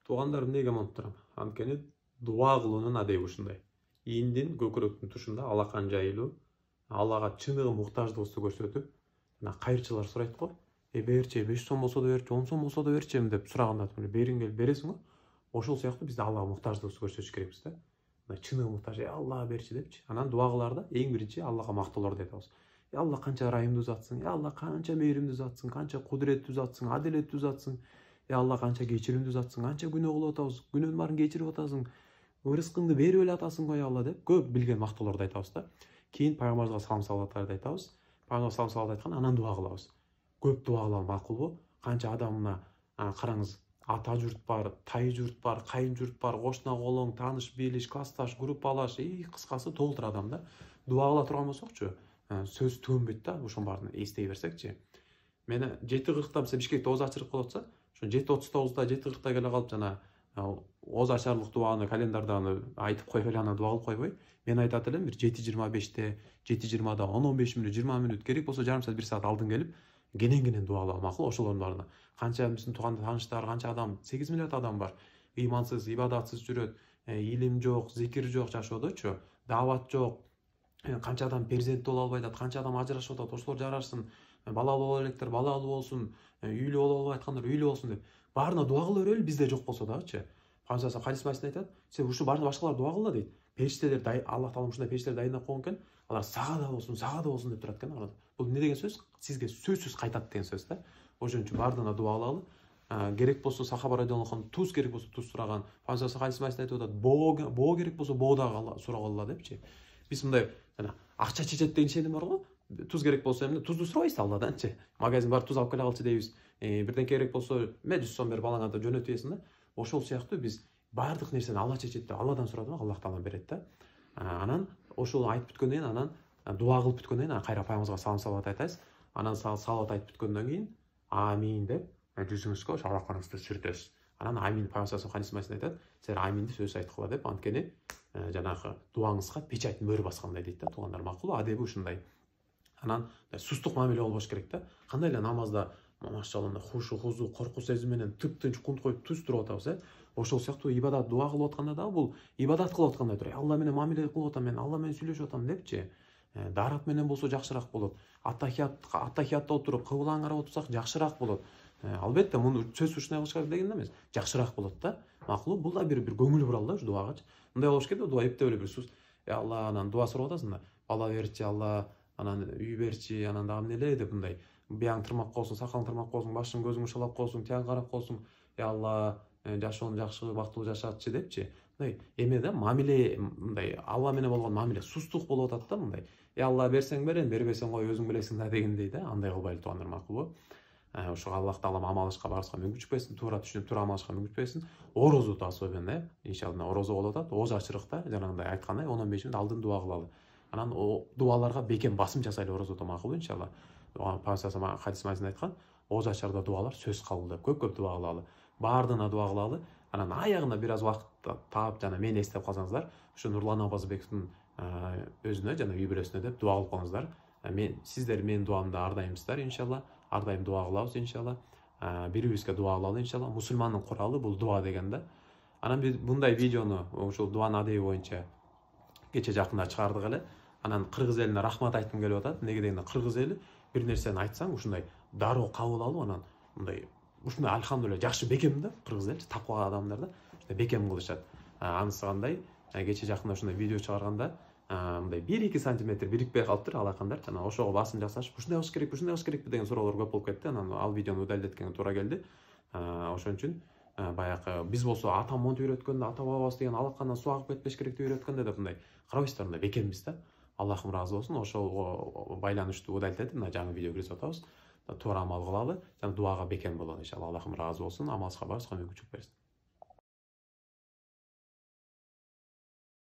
Туугандарым неге амантып турам? Анткени дуа кылуунун адеби ушундай. Ийиндин көкүрөктүн тушунда алакан жайылуу, Аллага чыныгы муктаждыгыбызды көрсөтүп, мына кайырчылар сурайт го. Берчи, 5 сом болсо да берчи, 10 сом болсо да берчи деп сураганда бериң келип бересиң го. Ошол сыяктуу биз да Аллага муктаждыгыбызды көрсөтүш керекпиз да. Мына чыныгы муктаж, Алла берчи депчи. Анан дуа кылаарда эң биринчи Аллага мактоолорду айтабыз. Алла канча ырайымдуу затсың, Алла канча мээримдүү затсың, канча кудуреттүү затсың, адилеттүү затсың. Алла канча кечиримдүү затсың, канча күнөө кылып атабыз, күнөөнүн баарын кечирип атасың, рызкыңды берип эле атасың го Алла деп көп билген мактоолорду айтабыз да. Кийин пайгамбарыбызга салам салаваттарды айтабыз. Пайгамбар салам салават айткан, анан дуа кылабыз. Көп дуа кылуу макулбу? Канча адамына караңыз, ата журт бар, тай журт бар, кайын журт бар, кошуна колоң, тааныш билиш, классташ, группалаш, кыскасы толтур адам да. Дуа кыла турган болсокчу, сөз түгөнбөйт да, ошонун баарын эстей берсекчи. Мени 7:40 биз Бишкекте ооза ачырып калып атса, ошо 7:39 7:40 келе калып жана ооза ачарлык дуаны календарда айтып коюп эле анан дуа кылып койбой, мен айтат элем бир 7:25 7:20 10-15 мүнөт, 20 мүнөт керек болсо жарым саат, 1 саат алдын келип, кенен дуа кылуу макул. Ошолордун баарына канча биздин тууган тааныштар, канча адам, 8 миллиард адам бар. Ыймансыз, ибадатсыз жүрөт, илим жок, зикир жок жашоодочу, даават жок. Канча адам перзент боло албай атат, канча адам ажырашып атат, ошолор жарашсын, балалуу боло электер балалуу болсун, үйлүү боло албай аткандар үйлүү болсун деп. Баарына дуа кыла берели, бизде жок болсо дагычы. Пайгамбар хадис маасында айтат, сен ушу баарына башкалар дуа кылла дейт. Периштелер Аллах таала ушундай периштелер дайындап койгон экен, алар сага да болсун деп турат экен. Бул эмне деген сөз? Сизге сөзсүз кайтат деген сөз да. Ошон үчүн баарына дуа кылалы. Керек болсо сахаба радиаллаху анху туз керек болсо туз сураган. Пайгамбар хадис маасында айтып атат, боо керек болсо боо дагы сурагыла депчи. Биз мындай акча чечет деген ишеним бар го. Туз керек болсо эмне тузду сурабайсыз Алладанчы. Магазин бар, туз алып келе калчы дейбиз. Бирден керек болсо 100 сом берип балаңа да жөнөтөсүң да. Ошол сыяктуу биз баардык нерсени Алла чечет деп Алладан сурадык, Аллах таала берет да. Анан ошол айтып бүткөндөн кийин анан дуа кылып бүткөндөн кийин кайра пайгамбарыбызга салам салават айтабыз. Анан салават айтып бүткөндөн кийин амин деп жүзүңүзгө ошо алаканыңызды сүртөсүз. Анан амин пайгамбар хадис маасында айтат, силер аминди сөз айткыла деп, анткени жанагы дуаңызга печать мөр баскандай дейт да. Туугандар макул, адеби ушундай. Анан сустук мамиле болбош керек да. Кандай эле намазда машалла хушу, хузу, корку сезим менен тып-тынч кунт коюп түз туруп атабыз, Ошол сыяктуу ибадат дуа кылып атканда да бул ибадат кылып аткандай тур. Алла менен мамиле кылып атам, мен Алла менен сүйлөшүп атам депчи. Дарат менен болсо жакшыраак болот. Аттахиятта отуруп кыбланы карап отурсак жакшыраак болот. Албетте муну сөз ушундай кылыш керек деген эмес. Жакшыраак болот да. Макул, бул да бир көңүл бурал да ушу дуагачы. Мындай болуш керек да, дуа эптеп эле бир сус. Алла, анан дуа сурап атасың да. Бала берчи Алла, анан үй берчи, анан дагы эмнеле деп мындай. Бияң тырмак болсун, сакалың тырмак болсун, башың көзүң ушалап болсун, тияң карап болсун. Алла, жашоону жакшы, бактылуу жашатчы депчи. Мындай эме да, мамиле мындай Алла менен болгон мамиле сустук болуп атат да мындай. Алла берсең берем, бербесең кой өзүң билесиң да дегендей да. Андай кылбайлы туугандар макулбу. Ошо Аллах таала амалышка барышка мүмкүнчүлүк берсин, туура түшүнүп туура амалышка мүмкүнчүлүк берсин. Орозодо особенно, иншалла орозо болуп атат. Ооз ачырыкта жанагындай айткандай 10-15 мүнөт алдын дуа кылалы. Анан о дуаларга бекем басым жасайлы орозодо макулбу иншалла. Пайгамбар хадис маасында айткан, ооз ачарда дуалар сөз кабыл деп көп дуа кылалы. Баардыгына дуа кылалы. Анан аягына бир аз убакыт таап жана мени эстеп калсаңыздар, ушу Нурлан Абазбековдун өзүнө жана үй бүлөсүнө деп дуа кылып коюңуздар. Сиздер менин дуамда ар дайымсыздар иншалла. Ар дайым дуа кылабыз иншалла. Бири-бирибизге дуа кылалы иншалла. Мусулмандын куралы бул дуа деген да. Анан биз мындай видеону ушул дуанын адеби боюнча кече жакында чыгардык эле. Анан кыргыз элине рахмат айткым келип атат. Неге дегенде кыргыз эли бир нерсени айтсаң ушундай дароо кабыл алып анан мындай ушундай алхамдулилла жакшы бекем да кыргыз эл таква адамдар да ушундай бекем кылышат. Анысы кандай? Кече жакында ушундай видео чыгарганда мындай 1-2 сантиметр бирикпей калыптыр алакандар. Жана ошого басым жасашып, ушундай кылыш керек деген суроолор көп болуп кетти. Анан ал видеону удалдеткенге туура келди. Ошон үчүн баягы биз болсо ата монтип үйрөткөндө, ата бабабыз деген алакандан суу агып кетпеш керек деп үйрөткөндө деп мындай карабайсыздар, мындай бекембиз да. Аллахым ыраазы болсун. Ошого байланыштуу удалдетип мына жаңы видео киргизип атабыз. Туура амал кылалы жана дуага бекем бололу иншалла. Аллахым ыраазы болсун. Амалыбызга барыбызга мүмкүнчүлүк берсин.